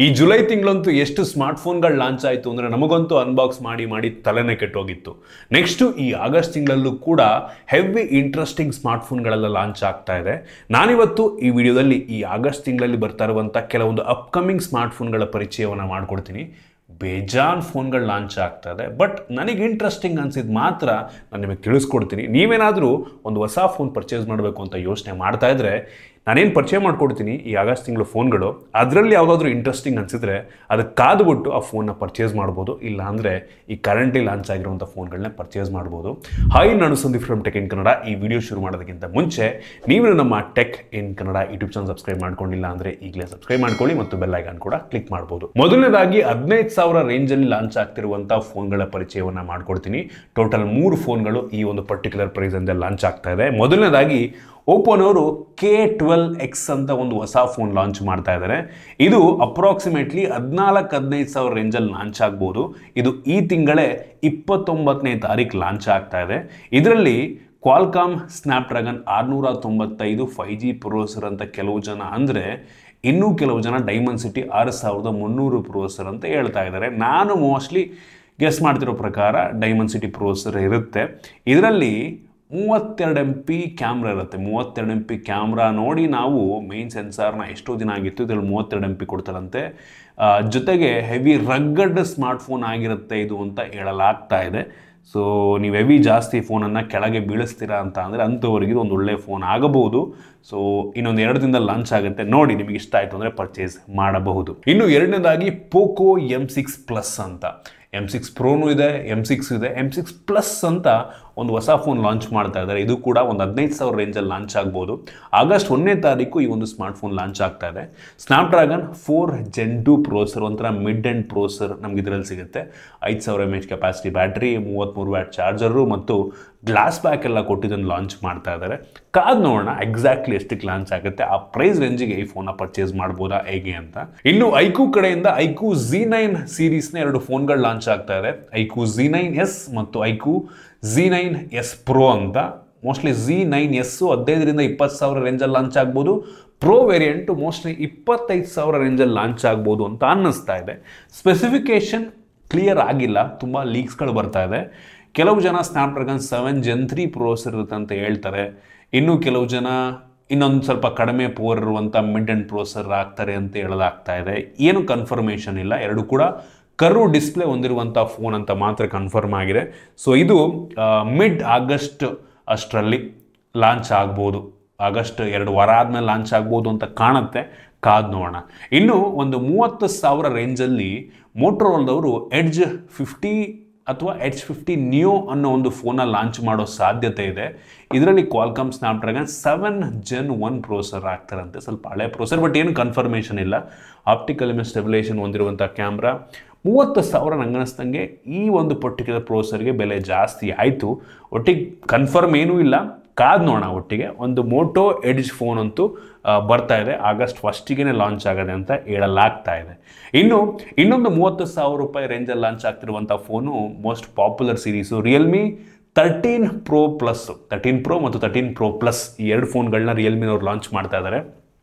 ಈ ಜುಲೈ ತಿಂಗಳಂತೂ ಎಷ್ಟು ಸ್ಮಾರ್ಟ್ಫೋನ್ಗಳು ಲಾಂಚ್ ಆಯಿತು ಅಂದರೆ ನಮಗಂತೂ ಅನ್ಬಾಕ್ಸ್ ಮಾಡಿ ತಲೆನೇ ಕೆಟ್ಟೋಗಿತ್ತು. ನೆಕ್ಸ್ಟು ಈ ಆಗಸ್ಟ್ ತಿಂಗಳಲ್ಲೂ ಕೂಡ ಹೆವಿ ಇಂಟ್ರೆಸ್ಟಿಂಗ್ ಸ್ಮಾರ್ಟ್ಫೋನ್ಗಳೆಲ್ಲ ಲಾಂಚ್ ಆಗ್ತಾ ಇದೆ. ನಾನಿವತ್ತು ಈ ವಿಡಿಯೋದಲ್ಲಿ ಈ ಆಗಸ್ಟ್ ತಿಂಗಳಲ್ಲಿ ಬರ್ತಾ ಇರುವಂಥ ಕೆಲವೊಂದು ಅಪ್ಕಮಿಂಗ್ ಸ್ಮಾರ್ಟ್ಫೋನ್ಗಳ ಪರಿಚಯವನ್ನು ಮಾಡಿಕೊಡ್ತೀನಿ. ಬೇಜಾನ್ ಫೋನ್ಗಳು ಲಾಂಚ್ ಆಗ್ತಾ ಇದೆ, ಬಟ್ ನನಗೆ ಇಂಟ್ರೆಸ್ಟಿಂಗ್ ಅನ್ಸಿದ್ದು ಮಾತ್ರ ನಾನು ನಿಮಗೆ ತಿಳಿಸ್ಕೊಡ್ತೀನಿ. ನೀವೇನಾದರೂ ಒಂದು ಹೊಸ ಫೋನ್ ಪರ್ಚೇಸ್ ಮಾಡಬೇಕು ಅಂತ ಯೋಚನೆ ಮಾಡ್ತಾ ಇದ್ರೆ ನಾನೇನು ಪರಿಚಯ ಮಾಡ್ಕೊಡ್ತೀನಿ ಈ ಆಗಸ್ಟ್ ತಿಂಗಳು ಫೋನ್ಗಳು, ಅದರಲ್ಲಿ ಯಾವುದಾದ್ರೂ ಇಂಟ್ರೆಸ್ಟಿಂಗ್ ಅನಿಸಿದ್ರೆ ಅದಕ್ಕೆ ಕಾದುಬಿಟ್ಟು ಆ ಫೋನ್ನ ಪರ್ಚೇಸ್ ಮಾಡ್ಬೋದು. ಇಲ್ಲ ಅಂದರೆ ಈ ಕರೆಂಟ್ಲಿ ಲಾಂಚ್ ಆಗಿರುವಂಥ ಫೋನ್ಗಳನ್ನ ಪರ್ಚೇಸ್ ಮಾಡ್ಬೋದು. ಹಾಯ್, ನಾನು Sandeep from tech in Kannada. ಈ ವಿಡಿಯೋ ಶುರು ಮಾಡೋದಕ್ಕಿಂತ ಮುಂಚೆ ನೀವು ನಮ್ಮ tech in Kannada YouTube channel subscribe ಮಾಡ್ಕೊಂಡಿಲ್ಲ ಅಂದರೆ ಈಗಲೇ ಸಬ್ಸ್ಕ್ರೈಬ್ ಮಾಡ್ಕೊಳ್ಳಿ ಮತ್ತು ಬೆಲ್ ಐಕಾನ್ ಕೂಡ ಕ್ಲಿಕ್ ಮಾಡ್ಬೋದು. ಮೊದಲನೇದಾಗಿ 15,000 ರೇಂಜಲ್ಲಿ ಲಾಂಚ್ ಆಗ್ತಿರುವಂಥ ಫೋನ್ಗಳ ಪರಿಚಯವನ್ನು ಮಾಡ್ಕೊಡ್ತೀನಿ. ಟೋಟಲ್ 3 ಫೋನ್ಗಳು ಈ ಒಂದು ಪರ್ಟಿಕ್ಯುಲರ್ ಪ್ರೈಸ್ ಅಂತ ಲಾಂಚ್ ಆಗ್ತಾ ಇದೆ. ಮೊದಲನೇದಾಗಿ ಓಪೋನವರು K12X ಅಂತ ಒಂದು ಹೊಸ ಫೋನ್ ಲಾಂಚ್ ಮಾಡ್ತಾ ಇದ್ದಾರೆ. ಇದು ಅಪ್ರಾಕ್ಸಿಮೇಟ್ಲಿ 14-15,000 ರೇಂಜಲ್ಲಿ ಲಾಂಚ್ ಆಗ್ಬೋದು. ಇದು ಈ ತಿಂಗಳೇ 29ನೇ ತಾರೀಕು ಲಾಂಚ್ ಆಗ್ತಾ ಇದೆ. ಇದರಲ್ಲಿ ಕ್ವಾಲ್ಕಾಮ್ ಸ್ನ್ಯಾಪ್ಡ್ರ್ಯಾಗನ್ 695 5G ಪ್ರೊಸೆಸರ್ ಅಂತ ಕೆಲವು ಜನ ಅಂದರೆ, ಇನ್ನೂ ಕೆಲವು ಜನ ಡೈಮೆನ್ಸಿಟಿ 6300 ಪ್ರೊಸೆಸರ್ ಅಂತ ಹೇಳ್ತಾ ಇದ್ದಾರೆ. ನಾನು ಮೋಸ್ಟ್ಲಿ ಗೆಸ್ ಮಾಡ್ತಿರೋ ಪ್ರಕಾರ ಡೈಮೆನ್ಸಿಟಿ ಪ್ರೊಸೆಸರ್ ಇರುತ್ತೆ. ಇದರಲ್ಲಿ 32 MP ಕ್ಯಾಮ್ರಾ ಇರುತ್ತೆ. 32 MP ಕ್ಯಾಮ್ರಾ ನೋಡಿ ನಾವು ಮೇನ್ ಸೆನ್ಸಾರ್ನ ಎಷ್ಟೋ ದಿನ ಆಗಿತ್ತು, ಇದರಲ್ಲಿ 32 MP ಕೊಡ್ತಾರಂತೆ. ಜೊತೆಗೆ ಹೆವಿ ರಗ್ಗಡ್ ಸ್ಮಾರ್ಟ್ಫೋನ್ ಆಗಿರುತ್ತೆ ಇದು ಅಂತ ಹೇಳಲಾಗ್ತಾ ಇದೆ. ಸೊ ನೀವು ಹೆವಿ ಜಾಸ್ತಿ ಫೋನನ್ನು ಕೆಳಗೆ ಬೀಳಿಸ್ತೀರಾ ಅಂತ ಅಂದರೆ ಅಂಥವ್ರಿಗೆ ಒಂದು ಒಳ್ಳೆಯ ಫೋನ್ ಆಗಬಹುದು. ಸೊ ಇನ್ನೊಂದು 2 ದಿನದಲ್ಲಿ ಲಾಂಚ್ ಆಗುತ್ತೆ. ನೋಡಿ, ನಿಮಗೆ ಇಷ್ಟ ಆಯಿತು ಅಂದರೆ ಪರ್ಚೇಸ್ ಮಾಡಬಹುದು. ಇನ್ನು ಎರಡನೇದಾಗಿ ಪೋಕೋ M6 Plus ಅಂತ, M6 Proನೂ ಇದೆ, M6 ಇದೆ, M6 Plus ಅಂತ ಒಂದು ಹೊಸ ಫೋನ್ ಲಾಂಚ್ ಮಾಡ್ತಾ ಇದ್ದಾರೆ. ಇದು ಕೂಡ ಒಂದು 15,000 ರೇಂಜಲ್ಲಿ ಲಾಂಚ್ ಆಗ್ಬೋದು. ಆಗಸ್ಟ್ 1ನೇ ತಾರೀಕು ಈ ಒಂದು ಸ್ಮಾರ್ಟ್ಫೋನ್ ಲಾಂಚ್ ಆಗ್ತಾ ಇದೆ. ಸ್ನ್ಯಾಪ್ಡ್ರ್ಯಾಗನ್ 4 Gen 2 ಪ್ರೊಸೆಸರ್, ಒಂಥರ ಮಿಡ್ ಎಂಡ್ ಪ್ರೊಸೆಸರ್ ನಮ್ಗೆ ಇದರಲ್ಲಿ ಸಿಗುತ್ತೆ. 5000 mAh capacity battery, 33 watt charger ಮತ್ತು ಗ್ಲಾಸ್ ಬ್ಯಾಕ್ ಎಲ್ಲ ಕೊಟ್ಟಿದ್ದನ್ನು ಲಾಂಚ್ ಮಾಡ್ತಾ ಇದ್ದಾರೆ. ಕಾದ್ ನೋಡೋಣ ಎಕ್ಸಾಕ್ಟ್ಲಿ ಎಷ್ಟಕ್ಕೆ ಲಾಂಚ್ ಆಗುತ್ತೆ, ಆ ಪ್ರೈಸ್ ರೇಂಜಿಗೆ ಈ ಫೋನ್ನ ಪರ್ಚೇಸ್ ಮಾಡ್ಬೋದಾ ಹೇಗೆ ಅಂತ. ಇನ್ನು ಐಕ್ಯೂ ಕಡೆಯಿಂದ ಐಕ್ಯೂ Z9 ಸೀರೀಸ್ನ 2 ಫೋನ್ಗಳು ಲಾಂಚ್ ಆಗ್ತಾ ಇದೆ. ಐಕ್ಯೂ Z9S ಮತ್ತು ಐಕ್ಯೂ Z9S Pro ಅಂತ. ಮೋಸ್ಟ್ಲಿ Z9S 15,000-20,000 ರೇಂಜಲ್ಲಿ ಲಾಂಚ್ ಆಗ್ಬೋದು. ಪ್ರೋ ವೇರಿಯಂಟು ಮೋಸ್ಟ್ಲಿ 25,000 ರೇಂಜಲ್ಲಿ ಲಾಂಚ್ ಆಗ್ಬೋದು ಅಂತ ಅನ್ನಿಸ್ತಾ ಇದೆ. ಸ್ಪೆಸಿಫಿಕೇಶನ್ ಕ್ಲಿಯರ್ ಆಗಿಲ್ಲ, ತುಂಬ ಲೀಕ್ಸ್ಗಳು ಬರ್ತಾ ಇದೆ. ಕೆಲವು ಜನ ಸ್ನ್ಯಾಪ್ಡ್ರ್ಯಾಗನ್ 7 Gen 3 ಪ್ರೊಸೆಸರ್ ಇರುತ್ತೆ ಅಂತ ಹೇಳ್ತಾರೆ. ಇನ್ನು ಕೆಲವು ಜನ ಇನ್ನೊಂದು ಸ್ವಲ್ಪ ಕಡಿಮೆ ಪವರ್ ಇರುವಂಥ ಮಿಡ್ ಎಂಡ್ ಪ್ರೊಸೆಸರ್ ಆಗ್ತಾರೆ ಅಂತ ಹೇಳಲಾಗ್ತಾ ಇದೆ. ಏನು ಕನ್ಫರ್ಮೇಷನ್ ಇಲ್ಲ. ಎರಡು ಕೂಡ ಕರ್ವ್ ಡಿಸ್ಪ್ಲೇ ಹೊಂದಿರುವಂಥ ಫೋನ್ ಅಂತ ಮಾತ್ರ ಕನ್ಫರ್ಮ್ ಆಗಿದೆ. ಸೊ ಇದು ಮಿಡ್ ಆಗಸ್ಟ್ ಅಷ್ಟರಲ್ಲಿ ಲಾಂಚ್ ಆಗ್ಬೋದು. ಆಗಸ್ಟ್ 2 ವಾರ ಆದಮೇಲೆ ಲಾಂಚ್ ಆಗ್ಬೋದು ಅಂತ ಕಾಣುತ್ತೆ. ಕಾದ್ ನೋಡೋಣ. ಇನ್ನು ಒಂದು 30,000 ರೇಂಜಲ್ಲಿ ಮೋಟೋರೋಲಾದವರು ಎಡ್ಜ್ 50 ಅಥವಾ H50 Neo ಅನ್ನೋ ಒಂದು ಫೋನ್ನ ಲಾಂಚ್ ಮಾಡೋ ಸಾಧ್ಯತೆ ಇದೆ. ಇದರಲ್ಲಿ ಕ್ವಾಲ್ಕಾಮ್ ಸ್ನ್ಯಾಪ್ಡ್ರ್ಯಾಗನ್ 7 Gen 1 ಪ್ರೊಸೆಸರ್ ಆಗ್ತಾರಂತೆ. ಸ್ವಲ್ಪ ಹಳೆ ಪ್ರೊಸೆಸರ್, ಬಟ್ ಏನು ಕನ್ಫರ್ಮೇಷನ್ ಇಲ್ಲ. ಆಪ್ಟಿಕಲ್ ಇಮೇಜ್ ಸ್ಟೆಬಿಲೈಸೇಷನ್ ಹೊಂದಿರುವಂಥ ಕ್ಯಾಮ್ರಾ. 30,000 ನಂಗೆ ಅನ್ನಿಸ್ದಂಗೆ ಈ ಒಂದು ಪರ್ಟಿಕ್ಯುಲರ್ ಪ್ರೊಸೆಸರ್ಗೆ ಬೆಲೆ ಜಾಸ್ತಿ ಆಯಿತು. ಒಟ್ಟಿಗೆ ಕನ್ಫರ್ಮ್ ಏನೂ ಇಲ್ಲ, ಕಾದ್ ನೋಡೋಣ. ಒಟ್ಟಿಗೆ ಒಂದು ಮೋಟೋ ಎಡ್ಜ್ ಫೋನ್ ಅಂತೂ ಬರ್ತಾ ಇದೆ. ಆಗಸ್ಟ್ 1ಗೆ ಲಾಂಚ್ ಆಗದೆ ಅಂತ ಹೇಳಲಾಗ್ತಾ ಇದೆ. ಇನ್ನು ಇನ್ನೊಂದು 30,000 ರೂಪಾಯಿ ರೇಂಜಲ್ಲಿ ಲಾಂಚ್ ಆಗ್ತಿರುವಂಥ phone most popular series Realme 13 Pro Plus. 13 Pro ಮತ್ತು 13 Pro Plus ಈ 2 ಫೋನ್ಗಳನ್ನ ರಿಯಲ್ಮಿನವ್ರು ಲಾಂಚ್ ಮಾಡ್ತಾ ಇದ್ದಾರೆ.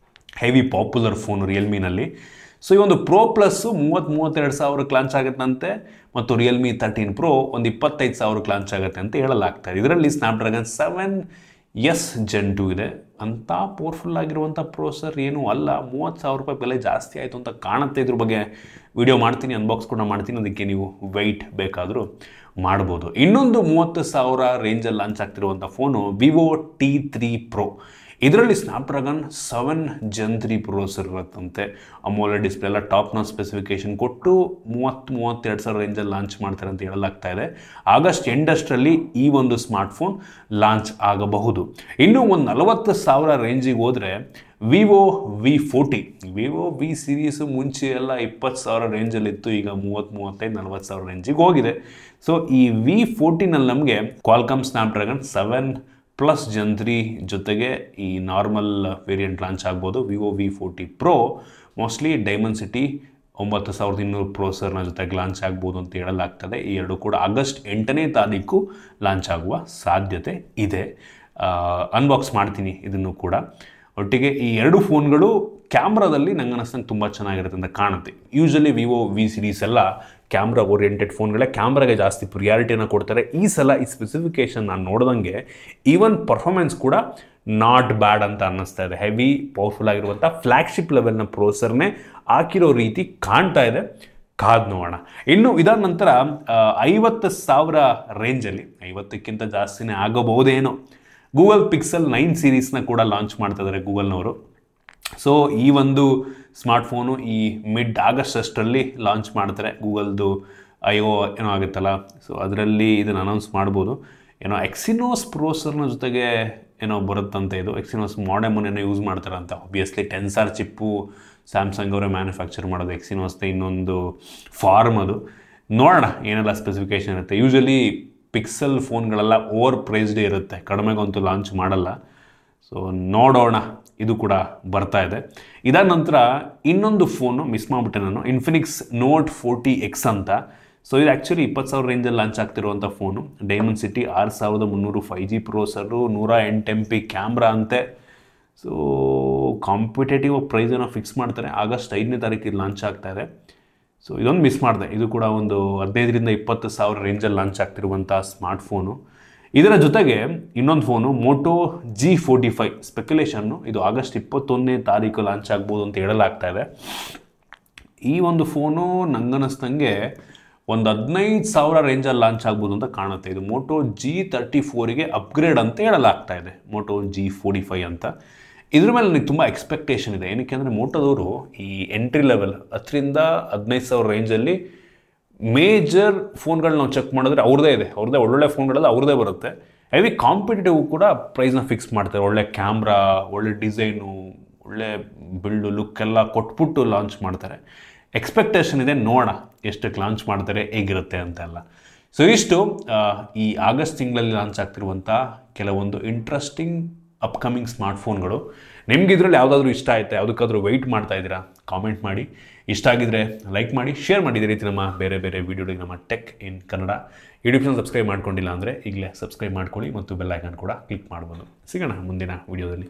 ಹೆವಿ ಪಾಪ್ಯುಲರ್ ಫೋನು ರಿಯಲ್ಮಿನಲ್ಲಿ. ಸೊ ಈ ಒಂದು Pro Plus 30-32,000ಕ್ಕೆ ಲಾಂಚ್ ಆಗುತ್ತಂತೆ ಮತ್ತು ರಿಯಲ್ಮಿ 13 Pro ಒಂದು 25,000ಕ್ಕೆ ಲಾಂಚ್ ಆಗುತ್ತೆ ಅಂತ ಹೇಳಲಾಗ್ತಾ ಇದೆ. ಇದರಲ್ಲಿ ಸ್ನ್ಯಾಪ್ಡ್ರ್ಯಾಗನ್ 7S Gen 2 ಇದೆ. ಅಂಥ ಪವರ್ಫುಲ್ ಆಗಿರುವಂಥ ಪ್ರೊಸೆಸರ್ ಏನೂ ಅಲ್ಲ. 30,000 ರೂಪಾಯಿ ಬೆಲೆ ಜಾಸ್ತಿ ಆಯಿತು ಅಂತ ಕಾಣುತ್ತೆ. ಇದ್ರ ಬಗ್ಗೆ ವಿಡಿಯೋ ಮಾಡ್ತೀನಿ, ಅನ್ಬಾಕ್ಸ್ ಕೂಡ ಮಾಡ್ತೀನಿ. ಅದಕ್ಕೆ ನೀವು ವೆಯ್ಟ್ ಬೇಕಾದರೂ ಮಾಡ್ಬೋದು. ಇನ್ನೊಂದು 30,000 ರೇಂಜಲ್ಲಿ ಲಾಂಚ್ ಆಗ್ತಿರುವಂಥ ಫೋನು ವಿವೋ T3 Pro. ಇದರಲ್ಲಿ ಸ್ನ್ಯಾಪ್ಡ್ರ್ಯಾಗನ್ 7 Gen 3 ಪ್ರೊಸೆಸರ್ ಇರುತ್ತಂತೆ. ಅಮೋಲೆಡ್ ಡಿಸ್ಪ್ಲೇ ಎಲ್ಲ ಟಾಪ್ ನಾಚ್ ಸ್ಪೆಸಿಫಿಕೇಶನ್ ಕೊಟ್ಟು 30-32,000 ರೇಂಜಲ್ಲಿ ಲಾಂಚ್ ಮಾಡ್ತಾರೆ ಅಂತ ಹೇಳಲಾಗ್ತಾ ಇದೆ. ಆಗಸ್ಟ್ ಎಂಡಷ್ಟರಲ್ಲಿ ಈ ಒಂದು ಸ್ಮಾರ್ಟ್ಫೋನ್ ಲಾಂಚ್ ಆಗಬಹುದು. ಇನ್ನು ಒಂದು 40,000 ರೇಂಜಿಗೆ ಹೋದರೆ Vivo V40. Vivo V series ಮುಂಚೆ ಎಲ್ಲ 20,000 ರೇಂಜಲ್ಲಿತ್ತು. ಈಗ 30-35-40,000 ರೇಂಜಿಗೆ ಹೋಗಿದೆ. ಸೊ ಈ V40ನಲ್ಲಿ ನಮಗೆ ಕ್ವಾಲ್ಕಾಮ್ ಸ್ನ್ಯಾಪ್ಡ್ರ್ಯಾಗನ್ 7+ Gen 3 ಜೊತೆಗೆ ಈ ನಾರ್ಮಲ್ ವೇರಿಯಂಟ್ ಲಾಂಚ್ ಆಗ್ಬೋದು. Vivo V40 Pro mostly Dimensity 9200 ಪ್ರೊಸೆಸರ್ನ ಜೊತೆಗೆ ಲಾಂಚ್ ಆಗ್ಬೋದು ಅಂತ ಹೇಳಲಾಗ್ತದೆ. ಈ ಎರಡು ಕೂಡ ಆಗಸ್ಟ್ 8ನೇ ತಾರೀಕು ಲಾಂಚ್ ಆಗುವ ಸಾಧ್ಯತೆ ಇದೆ. ಅನ್ಬಾಕ್ಸ್ ಮಾಡ್ತೀನಿ ಇದನ್ನು ಕೂಡ. ಒಟ್ಟಿಗೆ ಈ ಎರಡು ಫೋನ್ಗಳು ಕ್ಯಾಮ್ರಾದಲ್ಲಿ ನಂಗೆ ಅನ್ನಿಸ್ತಂಗೆ ತುಂಬ ಚೆನ್ನಾಗಿರುತ್ತೆ ಅಂತ ಕಾಣುತ್ತೆ. ಯೂಶಲಿ ವಿವೋ ವಿ ಸಿರೀಸ್ ಎಲ್ಲ ಕ್ಯಾಮ್ರಾ ಓರಿಯೆಂಟೆಡ್ ಫೋನ್ಗಳೇ, ಕ್ಯಾಮ್ರಾಗೆ ಜಾಸ್ತಿ ಪ್ರಿಯಾರಿಟಿನ ಕೊಡ್ತಾರೆ. ಈ ಸಲ ಈ ಸ್ಪೆಸಿಫಿಕೇಷನ್ ನಾನು ನೋಡ್ದಂಗೆ ಈವನ್ ಪರ್ಫಾರ್ಮೆನ್ಸ್ ಕೂಡ ನಾಟ್ ಬ್ಯಾಡ್ ಅಂತ ಅನ್ನಿಸ್ತಾ ಇದೆ. ಹೆವಿ ಪವರ್ಫುಲ್ ಆಗಿರುವಂಥ ಫ್ಲ್ಯಾಗ್ಶಿಪ್ ಲೆವೆಲ್ನ ಪ್ರೋಸೆಸರ್ನೇ ಹಾಕಿರೋ ರೀತಿ ಕಾಣ್ತಾ ಇದೆ. ಕಾದ್ ನೋಡೋಣ. ಇನ್ನು ಇದಾದ ನಂತರ 50,000 ರೇಂಜಲ್ಲಿ, 50ಕ್ಕಿಂತ ಜಾಸ್ತಿನೇ ಆಗಬಹುದೇನೋ, ಗೂಗಲ್ ಪಿಕ್ಸೆಲ್ 9 ಸೀರೀಸ್ನ ಕೂಡ ಲಾಂಚ್ ಮಾಡ್ತಾ ಇದ್ದಾರೆ ಗೂಗಲ್ನವರು. ಸೊ ಈ ಒಂದು ಸ್ಮಾರ್ಟ್ಫೋನು ಈ ಮಿಡ್ ಆಗಸ್ಟ್ ಅಷ್ಟರಲ್ಲಿ ಲಾಂಚ್ ಮಾಡ್ತಾರೆ. ಗೂಗಲ್ದು ಐಒ ಏನೋ ಆಗುತ್ತಲ್ಲ, ಸೊ ಅದರಲ್ಲಿ ಇದನ್ನು ಅನೌನ್ಸ್ ಮಾಡ್ಬೋದು. ಏನೋ ಎಕ್ಸಿನೋಸ್ ಪ್ರೋಸರ್ನ ಜೊತೆಗೆ ಏನೋ ಬರುತ್ತಂತೆ. ಇದು ಎಕ್ಸಿನೋಸ್ ಮಾಡೆಮನ್ನೇನೋ ಯೂಸ್ ಮಾಡ್ತಾರಂತೆ. ಆಬ್ವಿಯಸ್ಲಿ ಟೆನ್ಸಾರ್ ಚಿಪ್ಪು ಸ್ಯಾಮ್ಸಂಗ್ ಅವರೇ ಮ್ಯಾನುಫ್ಯಾಕ್ಚರ್ ಮಾಡೋದು, ಎಕ್ಸಿನೋಸ್ನ ಇನ್ನೊಂದು ಫಾರ್ಮ್ ಅದು. ನೋಡೋಣ ಏನೆಲ್ಲ ಸ್ಪೆಸಿಫಿಕೇಷನ್ ಇರುತ್ತೆ. ಯೂಶಲಿ ಪಿಕ್ಸೆಲ್ ಫೋನ್ಗಳೆಲ್ಲ ಓವರ್ ಪ್ರೈಸ್ಡೇ ಇರುತ್ತೆ, ಕಡಿಮೆಗಂತೂ ಲಾಂಚ್ ಮಾಡಲ್ಲ. ಸೊ ನೋಡೋಣ, ಇದು ಕೂಡ ಬರ್ತಾ ಇದೆ. ಇದಾದ ನಂತರ ಇನ್ನೊಂದು ಫೋನು ಮಿಸ್ ಮಾಡಿಬಿಟ್ಟೆ ನಾನು, ಇನ್ಫಿನಿಕ್ಸ್ ನೋಟ್ 40X ಅಂತ. ಸೊ ಇದು ಆ್ಯಕ್ಚುಲಿ 20,000 ರೇಂಜಲ್ಲಿ ಲಾಂಚ್ ಆಗ್ತಿರುವಂಥ phone. Dimensity 6300 5G processor, 108 MP camera ಅಂತೆ. ಸೊ ಕಾಂಪಿಟೇಟಿವ್ ಪ್ರೈಸ್ ಏನೋ ಫಿಕ್ಸ್ ಮಾಡ್ತಾರೆ. ಆಗಸ್ಟ್ 5ನೇ ತಾರೀಕಿಗೆ ಲಾಂಚ್ ಆಗ್ತಾ ಇದೆ. ಸೊ ಇದೊಂದು ಮಿಸ್ ಮಾಡಿದೆ. ಇದು ಕೂಡ ಒಂದು 15,000 to 20,000 ರೇಂಜಲ್ಲಿ ಲಾಂಚ್ ಆಗ್ತಿರುವಂಥ ಸ್ಮಾರ್ಟ್ಫೋನು. ಇದರ ಜೊತೆಗೆ ಇನ್ನೊಂದು ಫೋನು ಮೋಟೋ G45 ಸ್ಪೆಕ್ಯುಲೇಷನ್ನು, ಇದು ಆಗಸ್ಟ್ 21ನೇ ತಾರೀಕು ಲಾಂಚ್ ಆಗ್ಬೋದು ಅಂತ ಹೇಳಲಾಗ್ತಾ ಇದೆ. ಈ ಒಂದು ಫೋನು ನಂಗನ್ನಿಸ್ದಂಗೆ ಒಂದು 15,000 ರೇಂಜಲ್ಲಿ ಲಾಂಚ್ ಆಗ್ಬೋದು ಅಂತ ಕಾಣುತ್ತೆ. ಇದು ಮೋಟೋ G34ಗೆ ಅಪ್ಗ್ರೇಡ್ ಅಂತ ಹೇಳಲಾಗ್ತಾ ಇದೆ, ಮೋಟೋ G45 ಅಂತ. ಇದ್ರ ಮೇಲೆ ನನಗೆ ತುಂಬ ಎಕ್ಸ್ಪೆಕ್ಟೇಷನ್ ಇದೆ. ಏನಕ್ಕೆ ಅಂದರೆ ಮೋಟೋದವರು ಈ ಎಂಟ್ರಿ ಲೆವೆಲ್ 10,000 to 15,000 ರೇಂಜಲ್ಲಿ ಮೇಜರ್ ಫೋನ್ಗಳು ನಾವು ಚೆಕ್ ಮಾಡಿದ್ರೆ ಅವ್ರದ್ದೇ ಇದೆ, ಅವ್ರದ್ದೇ ಒಳ್ಳೊಳ್ಳೆ ಫೋನ್ಗಳೆಲ್ಲ ಅವ್ರದ್ದೇ ಬರುತ್ತೆ. ಹೆವಿ ಕಾಂಪಿಟೇಟಿವ್ ಕೂಡ ಪ್ರೈಸ್ನ ಫಿಕ್ಸ್ ಮಾಡ್ತಾರೆ. ಒಳ್ಳೆ ಕ್ಯಾಮ್ರಾ, ಒಳ್ಳೆ ಡಿಸೈನು, ಒಳ್ಳೆ ಬಿಲ್ಡು ಲುಕ್ ಎಲ್ಲ ಕೊಟ್ಬಿಟ್ಟು ಲಾಂಚ್ ಮಾಡ್ತಾರೆ. ಎಕ್ಸ್ಪೆಕ್ಟೇಷನ್ ಇದೆ, ನೋಡೋಣ ಎಷ್ಟಕ್ಕೆ ಲಾಂಚ್ ಮಾಡ್ತಾರೆ, ಹೇಗಿರುತ್ತೆ ಅಂತೆಲ್ಲ. ಸೊ ಇಷ್ಟು ಈ ಆಗಸ್ಟ್ ತಿಂಗಳಲ್ಲಿ ಲಾಂಚ್ ಆಗ್ತಿರುವಂಥ ಕೆಲವೊಂದು ಇಂಟ್ರೆಸ್ಟಿಂಗ್ ಅಪ್ಕಮಿಂಗ್ ಸ್ಮಾರ್ಟ್ಫೋನ್ಗಳು. ನಿಮ್ಗೆ ಇದರಲ್ಲಿ ಯಾವುದಾದ್ರೂ ಇಷ್ಟ ಆಯ್ತಾ, ಯಾವುದಕ್ಕಾದ್ರೂ ವೆಯ್ಟ್ ಮಾಡ್ತಾ ಇದ್ದೀರಾ, ಕಾಮೆಂಟ್ ಮಾಡಿ. ಇಷ್ಟ ಆಗಿದ್ರೆ ಲೈಕ್ ಮಾಡಿ, ಶೇರ್ ಮಾಡಿ. ಇದೇ ರೀತಿ ನಮ್ಮ ಬೇರೆ ಬೇರೆ ವೀಡಿಯೋಗಳಿಗೆ ನಮ್ಮ tech in Kannada YouTube channel subscribe ಮಾಡ್ಕೊಂಡಿಲ್ಲ ಅಂದರೆ ಈಗಲೇ ಸಬ್ಸ್ಕ್ರೈಬ್ ಮಾಡ್ಕೊಳ್ಳಿ ಮತ್ತು ಬೆಲ್ ಐಕಾನ್ ಕೂಡ ಕ್ಲಿಕ್ ಮಾಡ್ಬೋದು. ಸಿಗೋಣ ಮುಂದಿನ ವೀಡಿಯೋದಲ್ಲಿ.